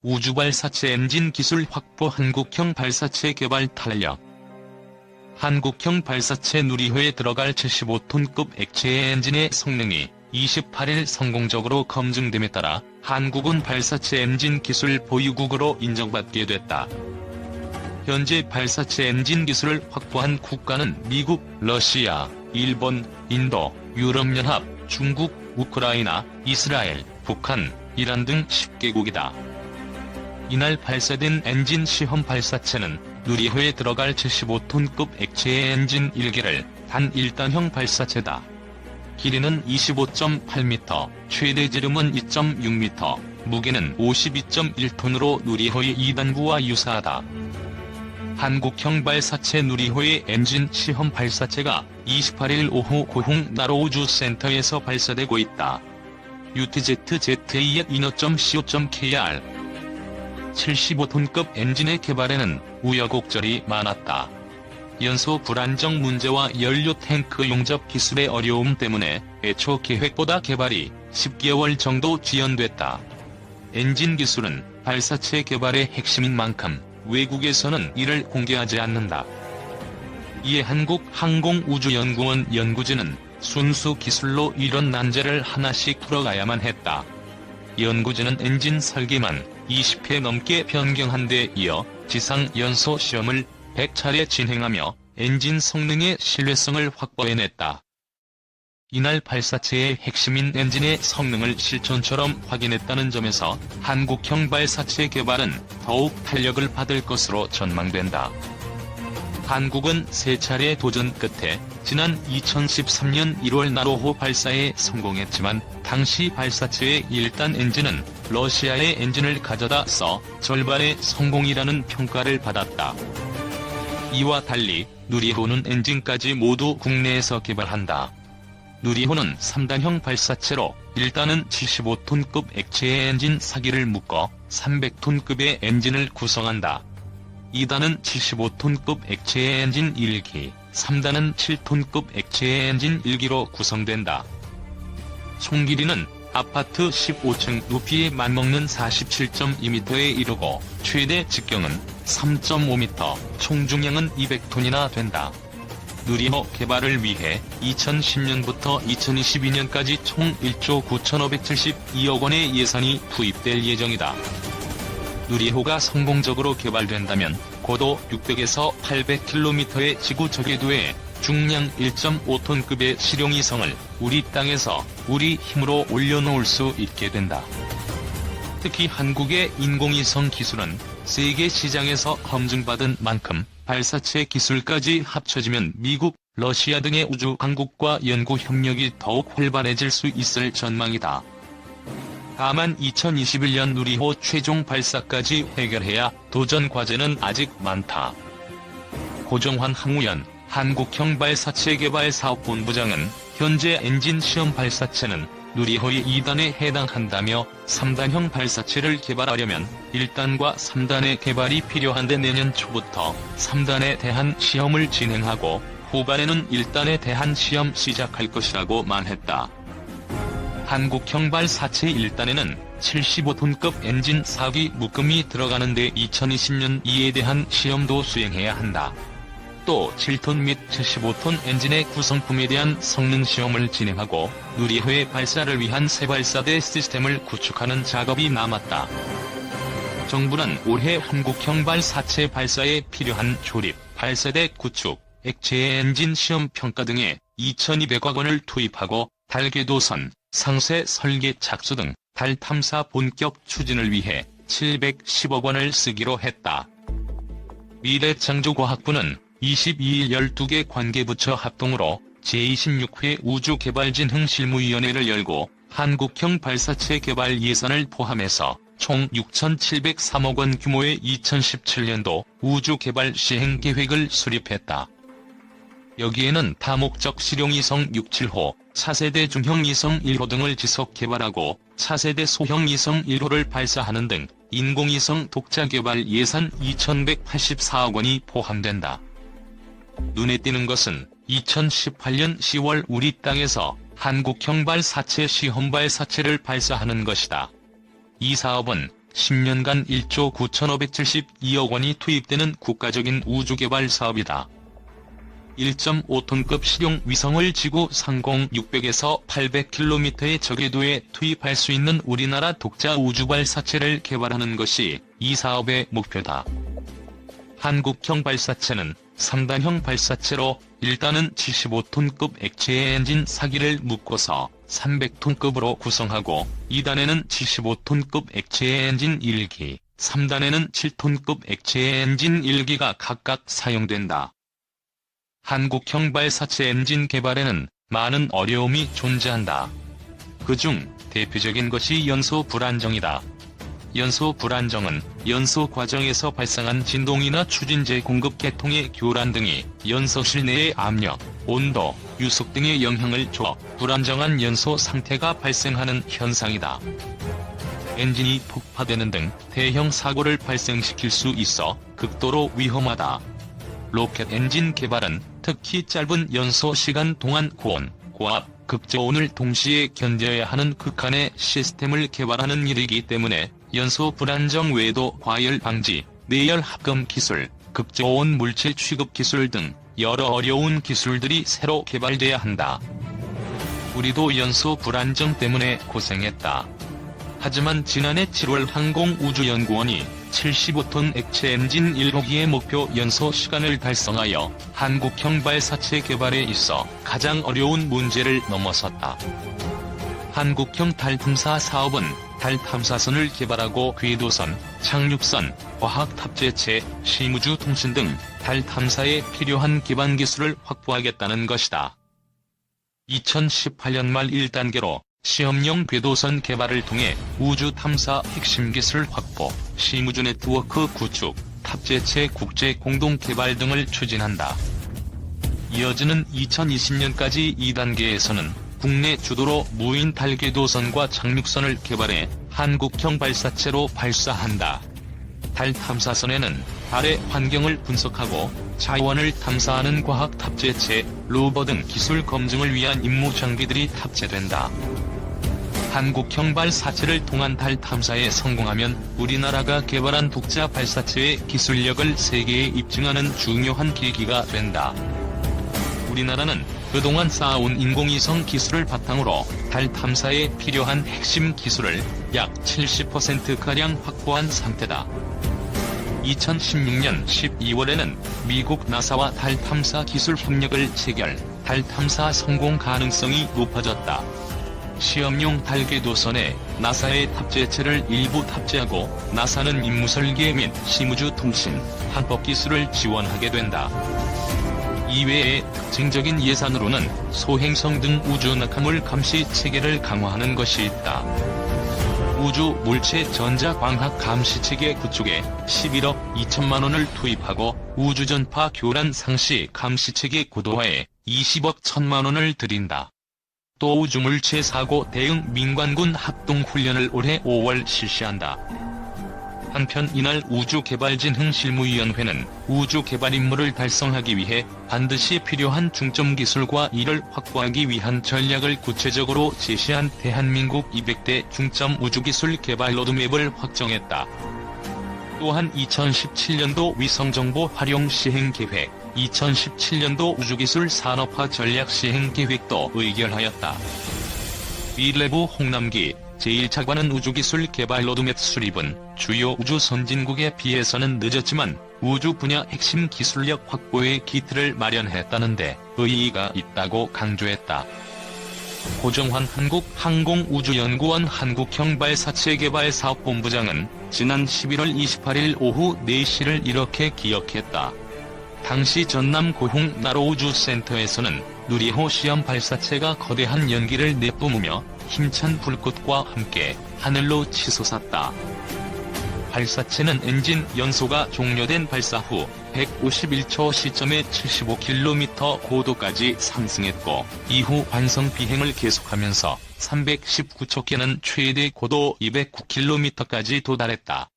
우주발사체 엔진 기술 확보. 한국형 발사체 개발 탄력. 한국형 발사체 누리호에 들어갈 75톤급 액체 엔진의 성능이 28일 성공적으로 검증됨에 따라 한국은 발사체 엔진 기술 보유국으로 인정받게 됐다. 현재 발사체 엔진 기술을 확보한 국가는 미국, 러시아, 일본, 인도, 유럽연합, 중국, 우크라이나, 이스라엘, 북한, 이란 등 10개국이다. 이날 발사된 엔진 시험 발사체는 누리호에 들어갈 75톤급 액체 엔진 1개를 단 1단형 발사체다. 길이는 25.8m, 최대 지름은 2.6m, 무게는 52.1톤으로 누리호의 2단구와 유사하다. 한국형 발사체 누리호의 엔진 시험 발사체가 28일 오후 고흥 나로우주센터에서 발사되고 있다. UTZ-ZA-Inno.co.kr 75톤급 엔진의 개발에는 우여곡절이 많았다. 연소 불안정 문제와 연료 탱크 용접 기술의 어려움 때문에 애초 계획보다 개발이 10개월 정도 지연됐다. 엔진 기술은 발사체 개발의 핵심인 만큼 외국에서는 이를 공개하지 않는다. 이에 한국항공우주연구원 연구진은 순수 기술로 이런 난제를 하나씩 풀어가야만 했다. 연구진은 엔진 설계만 20회 넘게 변경한 데 이어 지상 연소 시험을 100차례 진행하며 엔진 성능의 신뢰성을 확보해냈다. 이날 발사체의 핵심인 엔진의 성능을 실전처럼 확인했다는 점에서 한국형 발사체 개발은 더욱 탄력을 받을 것으로 전망된다. 한국은 3차례 도전 끝에 지난 2013년 1월 나로호 발사에 성공했지만 당시 발사체의 1단 엔진은 러시아의 엔진을 가져다 써 절반의 성공이라는 평가를 받았다. 이와 달리 누리호는 엔진까지 모두 국내에서 개발한다. 누리호는 3단형 발사체로 1단은 75톤급 액체 엔진 4기를 묶어 300톤급의 엔진을 구성한다. 2단은 75톤급 액체 엔진 1기, 3단은 7톤급 액체 엔진 1기로 구성된다. 총 길이는 아파트 15층 높이에 맞먹는 47.2m에 이르고 최대 직경은 3.5m, 총 중량은 200톤이나 된다. 누리호 개발을 위해 2010년부터 2022년까지 총 1조 9,572억 원의 예산이 투입될 예정이다. 누리호가 성공적으로 개발된다면 고도 600에서 800km의 지구 저궤도에 중량 1.5톤급의 실용위성을 우리 땅에서 우리 힘으로 올려놓을 수 있게 된다. 특히 한국의 인공위성 기술은 세계 시장에서 검증받은 만큼 발사체 기술까지 합쳐지면 미국, 러시아 등의 우주 강국과 연구 협력이 더욱 활발해질 수 있을 전망이다. 다만 2021년 누리호 최종 발사까지 해결해야 도전 과제는 아직 많다. 고정환 항우연 한국형 발사체 개발 사업본부장은 현재 엔진 시험 발사체는 누리호의 2단에 해당한다며 3단형 발사체를 개발하려면 1단과 3단의 개발이 필요한데 내년 초부터 3단에 대한 시험을 진행하고 후반에는 1단에 대한 시험 시작할 것이라고 말했다. 한국형 발사체 1단에는 75톤급 엔진 4기 묶음이 들어가는데 2020년 이에 대한 시험도 수행해야 한다. 또 7톤 및 75톤 엔진의 구성품에 대한 성능 시험을 진행하고 누리호의 발사를 위한 새 발사대 시스템을 구축하는 작업이 남았다. 정부는 올해 한국형 발사체 발사에 필요한 조립, 발사대 구축, 액체 엔진 시험 평가 등에 2,200억 원을 투입하고 달 궤도선, 상세 설계 착수 등 달 탐사 본격 추진을 위해 710억 원을 쓰기로 했다. 미래창조과학부는 22일 12개 관계부처 합동으로 제26회 우주개발진흥실무위원회를 열고 한국형 발사체 개발 예산을 포함해서 총 6,703억 원 규모의 2017년도 우주개발 시행계획을 수립했다. 여기에는 다목적 실용위성 67호, 차세대 중형위성 1호 등을 지속 개발하고 차세대 소형위성 1호를 발사하는 등 인공위성 독자 개발 예산 2,184억 원이 포함된다. 눈에 띄는 것은 2018년 10월 우리 땅에서 한국형 발사체 시험 발사체를 발사하는 것이다. 이 사업은 10년간 1조 9,572억 원이 투입되는 국가적인 우주개발 사업이다. 1.5톤급 실용 위성을 지구 상공 600에서 800km의 저궤도에 투입할 수 있는 우리나라 독자 우주발사체를 개발하는 것이 이 사업의 목표다. 한국형 발사체는 3단형 발사체로 1단은 75톤급 액체 엔진 4기를 묶어서 300톤급으로 구성하고 2단에는 75톤급 액체 엔진 1기, 3단에는 7톤급 액체 엔진 1기가 각각 사용된다. 한국형 발사체 엔진 개발에는 많은 어려움이 존재한다. 그중 대표적인 것이 연소 불안정이다. 연소 불안정은 연소 과정에서 발생한 진동이나 추진제 공급 계통의 교란 등이 연소실 내의 압력, 온도, 유속 등의 영향을 줘 불안정한 연소 상태가 발생하는 현상이다. 엔진이 폭파되는 등 대형 사고를 발생시킬 수 있어 극도로 위험하다. 로켓 엔진 개발은 특히 짧은 연소 시간 동안 고온, 고압, 극저온을 동시에 견뎌야 하는 극한의 시스템을 개발하는 일이기 때문에 연소 불안정 외에도 과열 방지, 내열 합금 기술, 극저온 물질 취급 기술 등 여러 어려운 기술들이 새로 개발돼야 한다. 우리도 연소 불안정 때문에 고생했다. 하지만 지난해 7월 항공우주연구원이 75톤 액체 엔진 1호기의 목표 연소 시간을 달성하여 한국형 발사체 개발에 있어 가장 어려운 문제를 넘어섰다. 한국형 달 탐사 사업은 달 탐사선을 개발하고 궤도선, 착륙선, 과학 탑재체, 심우주 통신 등 달 탐사에 필요한 기반 기술을 확보하겠다는 것이다. 2018년 말 1단계로 시험용 궤도선 개발을 통해 우주 탐사 핵심 기술 확보, 심우주 네트워크 구축, 탑재체 국제 공동 개발 등을 추진한다. 이어지는 2020년까지 2단계에서는 국내 주도로 무인 달 궤도선과 착륙선을 개발해 한국형 발사체로 발사한다. 달 탐사선에는 달의 환경을 분석하고 자원을 탐사하는 과학 탑재체, 로버 등 기술 검증을 위한 임무 장비들이 탑재된다. 한국형 발사체를 통한 달 탐사에 성공하면 우리나라가 개발한 독자 발사체의 기술력을 세계에 입증하는 중요한 계기가 된다. 우리나라는 그동안 쌓아온 인공위성 기술을 바탕으로 달 탐사에 필요한 핵심 기술을 약 70%가량 확보한 상태다. 2016년 12월에는 미국 나사와 달 탐사 기술 협력을 체결, 달 탐사 성공 가능성이 높아졌다. 시험용 달 궤도선에 나사의 탑재체를 일부 탑재하고 나사는 임무 설계 및 심우주 통신, 항법 기술을 지원하게 된다. 이외에 특징적인 예산으로는 소행성 등 우주 낙하물 감시 체계를 강화하는 것이 있다. 우주 물체 전자광학 감시 체계 구축에 11억 2천만 원을 투입하고 우주 전파 교란 상시 감시 체계 고도화에 20억 1천만 원을 들인다. 또 우주 물체 사고 대응 민관군 합동 훈련을 올해 5월 실시한다. 한편 이날 우주개발진흥실무위원회는 우주개발 임무를 달성하기 위해 반드시 필요한 중점 기술과 이를 확보하기 위한 전략을 구체적으로 제시한 대한민국 200대 중점 우주기술 개발 로드맵을 확정했다. 또한 2017년도 위성정보 활용 시행계획, 2017년도 우주기술 산업화 전략 시행계획도 의결하였다. 미래부 홍남기 제1차관은 우주기술 개발 로드맵 수립은 주요 우주 선진국에 비해서는 늦었지만 우주 분야 핵심 기술력 확보의 기틀을 마련했다는데 의의가 있다고 강조했다. 고정환 한국항공우주연구원 한국형 발사체 개발 사업본부장은 지난 11월 28일 오후 4시를 이렇게 기억했다. 당시 전남 고흥 나로우주센터에서는 누리호 시험 발사체가 거대한 연기를 내뿜으며 힘찬 불꽃과 함께 하늘로 치솟았다. 발사체는 엔진 연소가 종료된 발사 후 151초 시점에 75km 고도까지 상승했고 이후 완성 비행을 계속하면서 319초 깨는 최대 고도 209km까지 도달했다.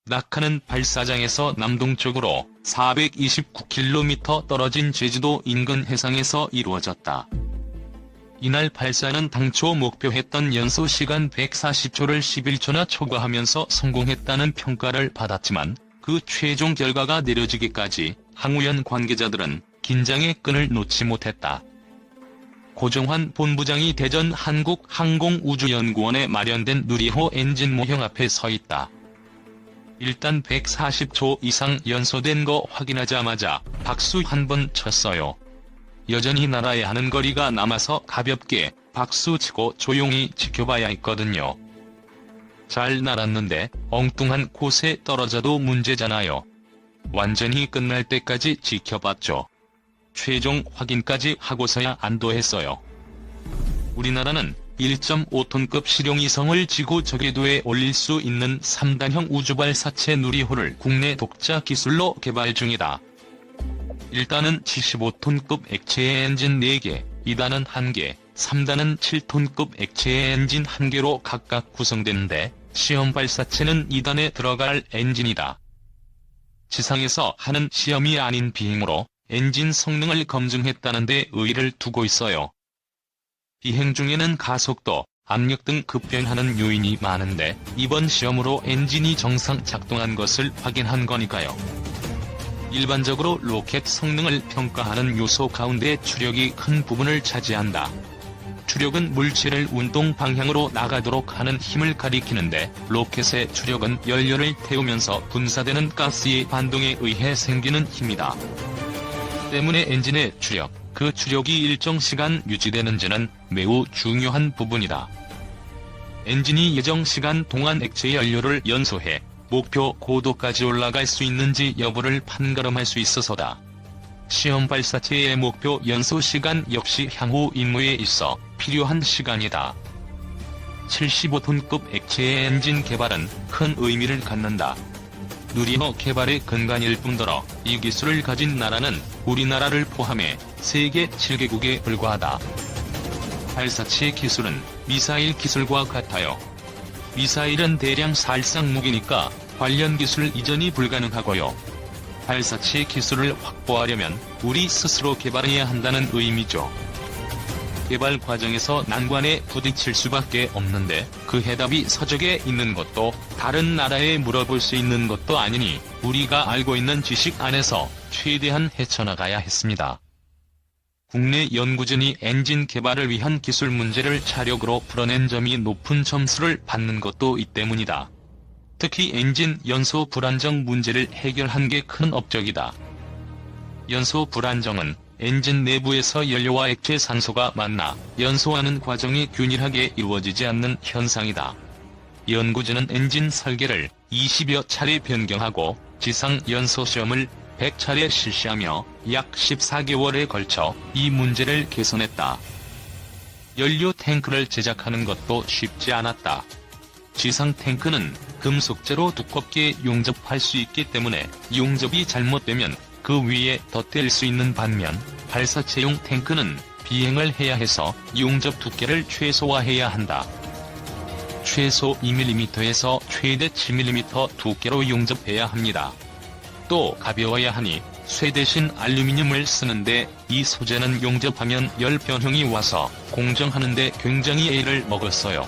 낙하는 발사장에서 남동쪽으로 429km 떨어진 제주도 인근 해상에서 이루어졌다. 이날 발사는 당초 목표했던 연소시간 140초를 11초나 초과하면서 성공했다는 평가를 받았지만 그 최종 결과가 내려지기까지 항우연 관계자들은 긴장의 끈을 놓지 못했다. 고정환 본부장이 대전 한국항공우주연구원에 마련된 누리호 엔진 모형 앞에 서 있다. 일단 140초 이상 연소된 거 확인하자마자 박수 한 번 쳤어요. 여전히 날아야 하는 거리가 남아서 가볍게 박수 치고 조용히 지켜봐야 했거든요. 잘 날았는데 엉뚱한 곳에 떨어져도 문제잖아요. 완전히 끝날 때까지 지켜봤죠. 최종 확인까지 하고서야 안도했어요. 우리나라는 1.5톤급 실용위성을 지구 저궤도에 올릴 수 있는 3단형 우주발사체 누리호를 국내 독자 기술로 개발 중이다. 1단은 75톤급 액체 엔진 4개, 2단은 1개, 3단은 7톤급 액체 엔진 1개로 각각 구성되는데 시험 발사체는 2단에 들어갈 엔진이다. 지상에서 하는 시험이 아닌 비행으로 엔진 성능을 검증했다는데 의의를 두고 있어요. 비행 중에는 가속도, 압력 등 급변하는 요인이 많은데 이번 시험으로 엔진이 정상 작동한 것을 확인한 거니까요. 일반적으로 로켓 성능을 평가하는 요소 가운데 추력이 큰 부분을 차지한다. 추력은 물체를 운동 방향으로 나가도록 하는 힘을 가리키는데 로켓의 추력은 연료를 태우면서 분사되는 가스의 반동에 의해 생기는 힘이다. 때문에 엔진의 추력, 그 추력이 일정 시간 유지되는지는 매우 중요한 부분이다. 엔진이 예정 시간 동안 액체 연료를 연소해 목표 고도까지 올라갈 수 있는지 여부를 판가름할 수 있어서다. 시험 발사체의 목표 연소 시간 역시 향후 임무에 있어 필요한 시간이다. 75톤급 액체 엔진 개발은 큰 의미를 갖는다. 누리호 개발의 근간일 뿐더러 이 기술을 가진 나라는 우리나라를 포함해 세계 7개국에 불과하다. 발사체 기술은 미사일 기술과 같아요. 미사일은 대량 살상 무기니까 관련 기술 이전이 불가능하고요. 발사체 기술을 확보하려면 우리 스스로 개발해야 한다는 의미죠. 개발 과정에서 난관에 부딪힐 수밖에 없는데 그 해답이 서적에 있는 것도 다른 나라에 물어볼 수 있는 것도 아니니 우리가 알고 있는 지식 안에서 최대한 헤쳐나가야 했습니다. 국내 연구진이 엔진 개발을 위한 기술 문제를 자력으로 풀어낸 점이 높은 점수를 받는 것도 이 때문이다. 특히 엔진 연소 불안정 문제를 해결한 게 큰 업적이다. 연소 불안정은 엔진 내부에서 연료와 액체 산소가 만나 연소하는 과정이 균일하게 이루어지지 않는 현상이다. 연구진은 엔진 설계를 20여 차례 변경하고 지상 연소 시험을 100차례 실시하며 약 14개월에 걸쳐 이 문제를 개선했다. 연료 탱크를 제작하는 것도 쉽지 않았다. 지상 탱크는 금속재로 두껍게 용접할 수 있기 때문에 용접이 잘못되면 그 위에 덧댈 수 있는 반면 발사체용 탱크는 비행을 해야 해서 용접 두께를 최소화해야 한다. 최소 2mm에서 최대 7mm 두께로 용접해야 합니다. 또 가벼워야 하니 쇠 대신 알루미늄을 쓰는데 이 소재는 용접하면 열 변형이 와서 공정하는데 굉장히 애를 먹었어요.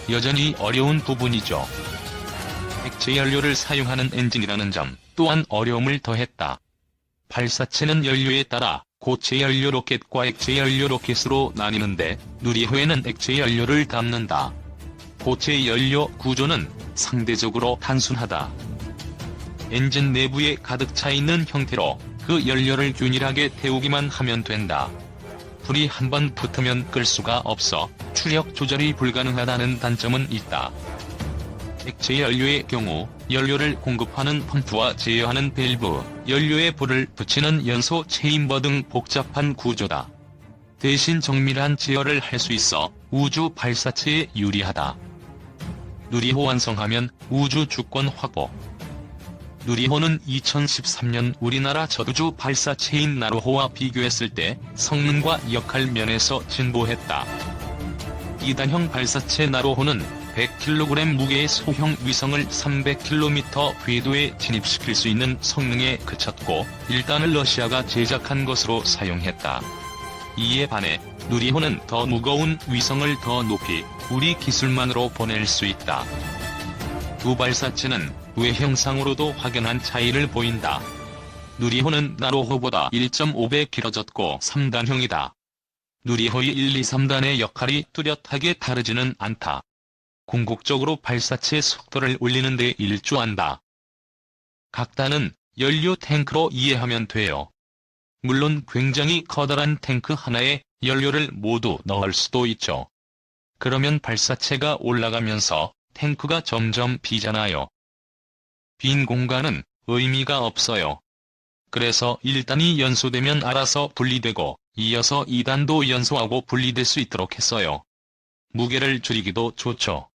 여전히 어려운 부분이죠. 액체 연료를 사용하는 엔진이라는 점 또한 어려움을 더했다. 발사체는 연료에 따라 고체 연료 로켓과 액체 연료 로켓으로 나뉘는데 누리호에는 액체 연료를 담는다. 고체 연료 구조는 상대적으로 단순하다. 엔진 내부에 가득 차 있는 형태로 그 연료를 균일하게 태우기만 하면 된다. 불이 한번 붙으면 끌 수가 없어 추력 조절이 불가능하다는 단점은 있다. 액체 연료의 경우 연료를 공급하는 펌프와 제어하는 밸브, 연료에 불을 붙이는 연소 체인버 등 복잡한 구조다. 대신 정밀한 제어를 할 수 있어 우주 발사체에 유리하다. 누리호 완성하면 우주 주권 확보. 누리호는 2013년 우리나라 저우주 발사체인 나로호와 비교했을 때 성능과 역할 면에서 진보했다. 2단형 발사체 나로호는 100kg 무게의 소형 위성을 300km 궤도에 진입시킬 수 있는 성능에 그쳤고 1단을 러시아가 제작한 것으로 사용했다. 이에 반해 누리호는 더 무거운 위성을 더 높이 우리 기술만으로 보낼 수 있다. 두 발사체는 외형상으로도 확연한 차이를 보인다. 누리호는 나로호보다 1.5배 길어졌고 3단형이다. 누리호의 1, 2, 3단의 역할이 뚜렷하게 다르지는 않다. 궁극적으로 발사체 속도를 올리는 데 일조한다. 각 단은 연료 탱크로 이해하면 돼요. 물론 굉장히 커다란 탱크 하나에 연료를 모두 넣을 수도 있죠. 그러면 발사체가 올라가면서 탱크가 점점 비잖아요. 빈 공간은 의미가 없어요. 그래서 1단이 연소되면 알아서 분리되고 이어서 2단도 연소하고 분리될 수 있도록 했어요. 무게를 줄이기도 좋죠.